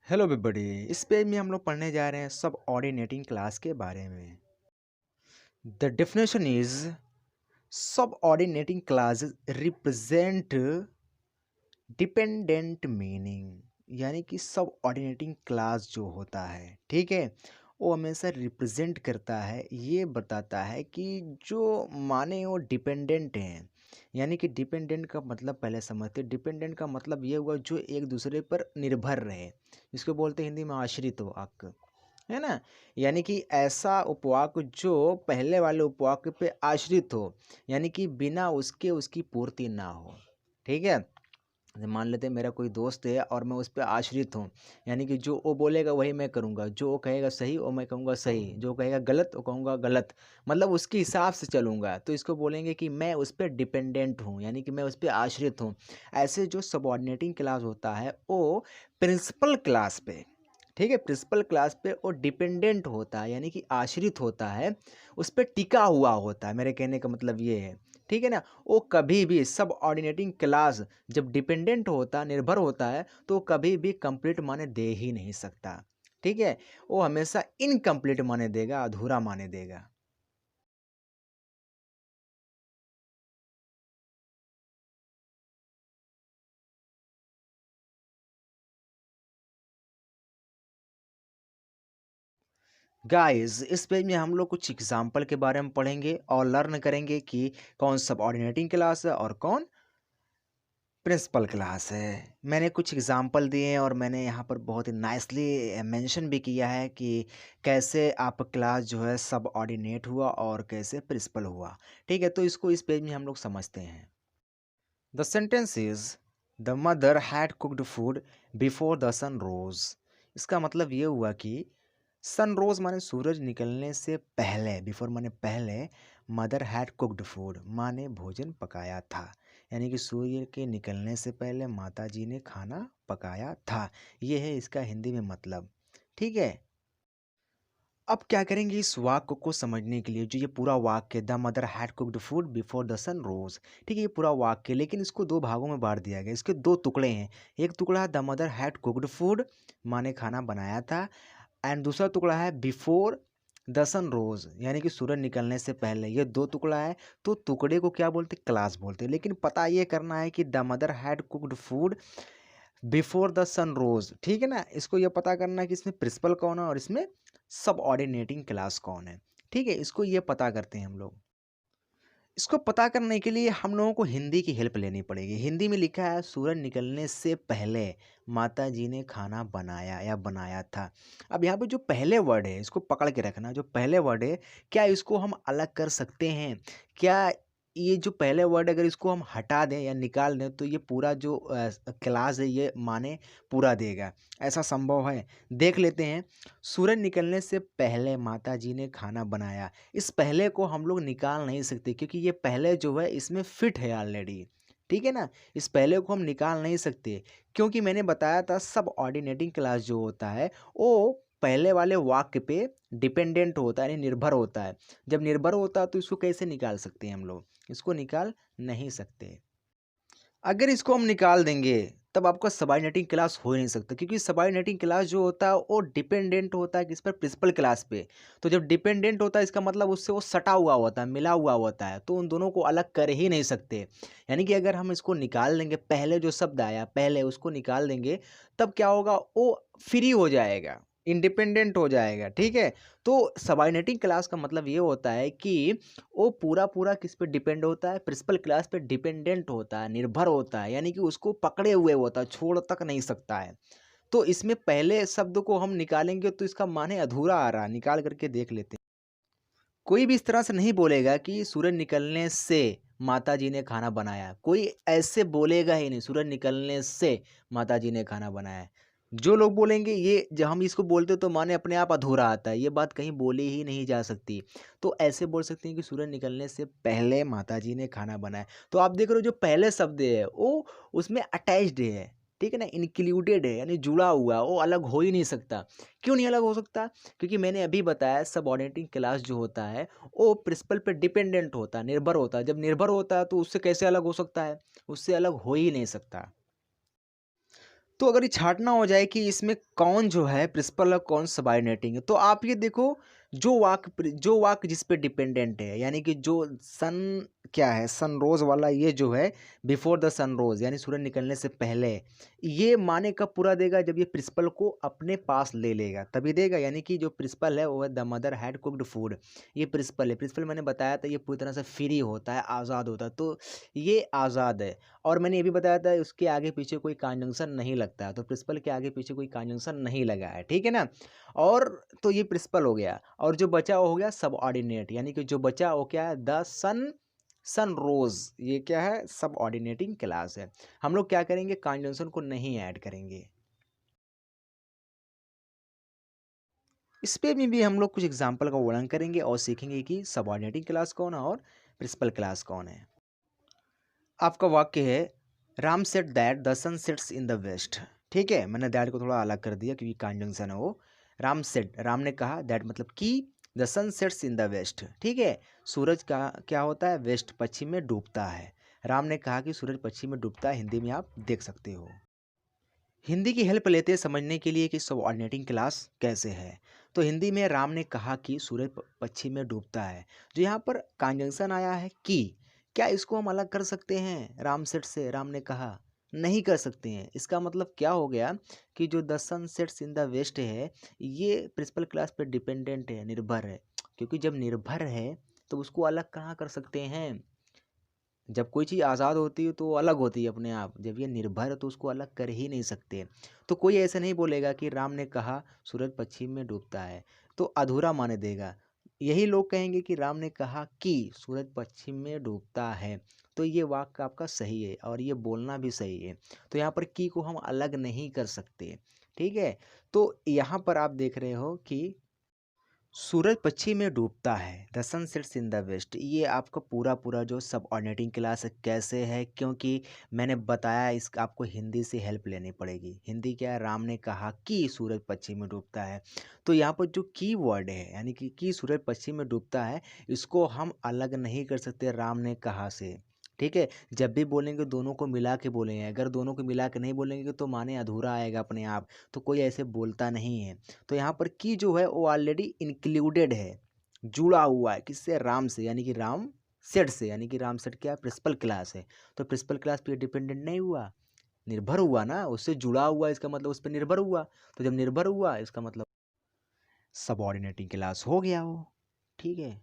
Hello everybody. इस page में हम लोग पढ़ने जा रहे हैं सब ऑर्डिनेटिंग क्लास के बारे में। द डेफिनेशन इज सब ऑर्डिनेटिंग क्लासेस रिप्रेजेंट डिपेंडेंट मीनिंग, यानी कि सब ऑर्डिनेटिंग क्लास जो होता है, ठीक है, वो हमेशा रिप्रेजेंट करता है, ये बताता है कि जो माने वो डिपेंडेंट हैं। यानी कि डिपेंडेंट का मतलब पहले समझते, डिपेंडेंट का मतलब ये हुआ जो एक दूसरे पर निर्भर रहे, इसको बोलते हैं हिंदी में आश्रित हो वाक्य, है ना। यानी कि ऐसा उपवाक्य जो पहले वाले उपवाक्य पे आश्रित हो, यानी कि बिना उसके उसकी पूर्ति ना हो, ठीक है। जैसे मान लेते हैं मेरा कोई दोस्त है और मैं उस पे आश्रित हूँ, यानी कि जो वो बोलेगा वही मैं करूँगा, जो वो कहेगा सही वो मैं कहूँगा सही, जो कहेगा गलत वो कहूँगा गलत, मतलब उसके हिसाब से चलूँगा, तो इसको बोलेंगे कि मैं उस पर डिपेंडेंट हूँ, यानी कि मैं उस पर आश्रित हूँ। ऐसे जो सबऑर्डिनेटिंग क्लास होता है वो प्रिंसिपल क्लास पे, ठीक है, प्रिंसिपल क्लास पे वो डिपेंडेंट होता है, यानी कि आश्रित होता है, उस पर टिका हुआ होता है, मेरे कहने का मतलब ये है, ठीक है ना। वो कभी भी सब ऑर्डिनेटिंग क्लास जब डिपेंडेंट होता, निर्भर होता है, तो कभी भी कंप्लीट माने दे ही नहीं सकता, ठीक है। वो हमेशा इनकम्प्लीट माने देगा, अधूरा माने देगा। गाइस, इस पेज में हम लोग कुछ एग्जाम्पल के बारे में पढ़ेंगे और लर्न करेंगे कि कौन सब ऑर्डिनेटिंग क्लास है और कौन प्रिंसिपल क्लास है। मैंने कुछ एग्जाम्पल दिए हैं और मैंने यहाँ पर बहुत ही नाइसली मेंशन भी किया है कि कैसे आप क्लास जो है सब ऑर्डिनेट हुआ और कैसे प्रिंसिपल हुआ, ठीक है। तो इसको इस पेज में हम लोग समझते हैं। The sentence is the mother had cooked food before the sun rose. इसका मतलब ये हुआ कि सन रोज माने सूरज निकलने से पहले, बिफोर माने पहले, मदर हैड कुक्ड फूड माने भोजन पकाया था, यानी कि सूर्य के निकलने से पहले माता जी ने खाना पकाया था। ये है इसका हिंदी में मतलब, ठीक है। अब क्या करेंगे इस वाक्य को समझने के लिए, जो ये पूरा वाक्य the mother had cooked food before the sun rose, ठीक है, ये पूरा वाक्य, लेकिन इसको दो भागों में बांट दिया गया, इसके दो टुकड़े हैं। एक टुकड़ा है the mother had cooked food माने खाना बनाया था, एंड दूसरा टुकड़ा है बिफोर द सन रोज, यानी कि सूरज निकलने से पहले। ये दो टुकड़ा है, तो टुकड़े को क्या बोलते, क्लास बोलते हैं। लेकिन पता ये करना है कि the mother had cooked food before the sun rose, ठीक है ना। इसको ये पता करना है कि इसमें प्रिंसिपल कौन है और इसमें सब ऑर्डिनेटिंग क्लास कौन है, ठीक है। इसको ये पता करते हैं हम लोग। इसको पता करने के लिए हम लोगों को हिंदी की हेल्प लेनी पड़ेगी। हिंदी में लिखा है सूरज निकलने से पहले माता जी ने खाना बनाया या बनाया था। अब यहाँ पे जो पहले वर्ड है इसको पकड़ के रखना, जो पहले वर्ड है क्या इसको हम अलग कर सकते हैं? क्या ये जो पहले वर्ड अगर इसको हम हटा दें या निकाल दें तो ये पूरा जो क्लास है ये माने पूरा देगा? ऐसा संभव है? देख लेते हैं। सूरज निकलने से पहले माता जी ने खाना बनाया, इस पहले को हम लोग निकाल नहीं सकते क्योंकि ये पहले जो है इसमें फिट है ऑलरेडी, ठीक है ना। इस पहले को हम निकाल नहीं सकते क्योंकि मैंने बताया था सब ऑर्डिनेटिंग क्लास जो होता है वो पहले वाले वाक्य पे डिपेंडेंट होता है, यानी निर्भर होता है। जब निर्भर होता है तो इसको कैसे निकाल सकते हैं हम लोग? इसको निकाल नहीं सकते। अगर इसको हम निकाल देंगे तब आपका सबऑर्डिनेटिंग क्लास हो ही नहीं सकता, क्योंकि सबऑर्डिनेटिंग क्लास जो होता है वो डिपेंडेंट होता है किस पर, प्रिंसिपल क्लास पे। तो जब डिपेंडेंट होता है इसका मतलब उससे वो सटा हुआ होता है, मिला हुआ होता है, तो उन दोनों को अलग कर ही नहीं सकते। यानी कि अगर हम इसको निकाल देंगे, पहले जो शब्द आया पहले उसको निकाल देंगे, तब क्या होगा, वो फ्री हो जाएगा, इंडिपेंडेंट हो जाएगा, ठीक है। तो सबऑर्डिनेटिंग क्लास का मतलब ये होता है कि वो पूरा पूरा किस पे डिपेंड होता है, प्रिंसिपल क्लास पे डिपेंडेंट होता है, निर्भर होता है, यानी कि उसको पकड़े हुए होता है, छोड़ तक नहीं सकता है। तो इसमें पहले शब्द को हम निकालेंगे तो इसका माने अधूरा आ रहा है, निकाल करके देख लेते हैं। कोई भी इस तरह से नहीं बोलेगा कि सूरज निकलने से माता जी ने खाना बनाया, कोई ऐसे बोलेगा ही नहीं, सूरज निकलने से माता जी ने खाना बनाया। जो लोग बोलेंगे ये, जब हम इसको बोलते तो माने अपने आप अधूरा आता है, ये बात कहीं बोली ही नहीं जा सकती। तो ऐसे बोल सकते हैं कि सूरज निकलने से पहले माता जी ने खाना बनाया। तो आप देख रहे हो जो पहले शब्द है वो उसमें अटैच्ड है, ठीक है ना, इंक्लूडेड है, यानी जुड़ा हुआ, वो अलग हो ही नहीं सकता। क्यों नहीं अलग हो सकता? क्योंकि मैंने अभी बताया सबऑर्डिनेटिंग क्लास जो होता है वो प्रिंसिपल पे डिपेंडेंट होता है, निर्भर होता है। जब निर्भर होता है तो उससे कैसे अलग हो सकता है? उससे अलग हो ही नहीं सकता। तो अगर ये छाँटना हो जाए कि इसमें कौन जो है प्रिंसिपल और कौन सबऑर्डिनेटिंग है, तो आप ये देखो जो वाक्य जिस पे डिपेंडेंट है, यानी कि जो सन क्या है, सनरोज़ वाला ये जो है बिफोर द सनरोज़ यानी सूरज निकलने से पहले, ये माने कब पूरा देगा जब ये प्रिंसिपल को अपने पास ले लेगा, तभी देगा। यानी कि जो प्रिंसिपल है वो है the mother had cooked food, ये प्रिंसिपल है। प्रिंसिपल मैंने बताया था ये पूरी तरह से फ्री होता है, आज़ाद होता है, तो ये आज़ाद है। और मैंने ये भी बताया था उसके आगे पीछे कोई कंजंक्शन नहीं लगता है, तो प्रिंसिपल के आगे पीछे कोई कंजंक्शन नहीं लगा है, ठीक है ना। और तो ये प्रिंसिपल हो गया, और जो बचा वो हो गया सबऑर्डिनेट, यानी कि जो बचा वो क्या है, द सन रोज, ये क्या है, सबऑर्डिनेटिंग क्लास है। हम लोग क्या करेंगे, कंजंक्शन को नहीं ऐड करेंगे। इस पे में भी हम लोग कुछ एग्जाम्पल का वर्णन करेंगे और सीखेंगे कि सबऑर्डिनेटिंग क्लास कौन है और प्रिंसिपल क्लास कौन है। आपका वाक्य है, Ram said that the sun sets in the west. ठीक है, मैंने दैट को थोड़ा अलग कर दिया क्योंकि कंजंक्शन है वो। राम सेट, राम ने कहा, दैट मतलब कि the sun sets in the west. ठीक है, सूरज का क्या होता है, वेस्ट, पश्चिम में डूबता है। राम ने कहा कि सूरज पश्चिम में डूबता है, हिंदी में आप देख सकते हो। हिंदी की हेल्प लेते हैं समझने के लिए कि सबऑर्डिनेटिंग क्लास कैसे है। तो हिंदी में राम ने कहा कि सूरज पश्चिम में डूबता है, जो यहाँ पर कंजंक्शन आया है कि, क्या इसको हम अलग कर सकते हैं राम सेट से, राम ने कहा, नहीं कर सकते हैं। इसका मतलब क्या हो गया कि जो the sun sets in the west है, ये प्रिंसिपल क्लास पे डिपेंडेंट है, निर्भर है। क्योंकि जब निर्भर है तो उसको अलग कहाँ कर सकते हैं। जब कोई चीज़ आज़ाद होती है तो वो अलग होती है अपने आप, जब ये निर्भर है तो उसको अलग कर ही नहीं सकते। तो कोई ऐसा नहीं बोलेगा कि राम ने कहा सूरज पश्चिम में डूबता है, तो अधूरा माने देगा। यही लोग कहेंगे कि राम ने कहा कि सूरज पश्चिम में डूबता है, तो ये वाक्य आपका सही है और ये बोलना भी सही है। तो यहाँ पर की को हम अलग नहीं कर सकते, ठीक है। तो यहाँ पर आप देख रहे हो कि सूरज पश्चिम में डूबता है, the sun sets in the west, ये आपका पूरा पूरा जो सबऑर्डिनेटिंग क्लास है कैसे है, क्योंकि मैंने बताया इसका आपको हिंदी से हेल्प लेनी पड़ेगी। हिंदी क्या है, राम ने कहा कि सूरज पश्चिम में डूबता है। तो यहाँ पर जो की वर्ड है, यानी कि सूरज पश्चिम में डूबता है, इसको हम अलग नहीं कर सकते राम ने कहा से। ठीक है, जब भी बोलेंगे दोनों को मिला के बोलेंगे, अगर दोनों को मिला के नहीं बोलेंगे तो माने अधूरा आएगा अपने आप, तो कोई ऐसे बोलता नहीं है। तो यहाँ पर की जो है वो ऑलरेडी इंक्लूडेड है, जुड़ा हुआ है किससे, राम से, यानी कि राम सेट से, यानी कि राम सेट क्या प्रिंसिपल क्लास है। तो प्रिंसिपल क्लास पे डिपेंडेंट नहीं हुआ, निर्भर हुआ ना, उससे जुड़ा हुआ, इसका मतलब उस पर निर्भर हुआ। तो जब निर्भर हुआ इसका मतलब सबऑर्डिनेटिंग क्लास हो गया वो, ठीक है।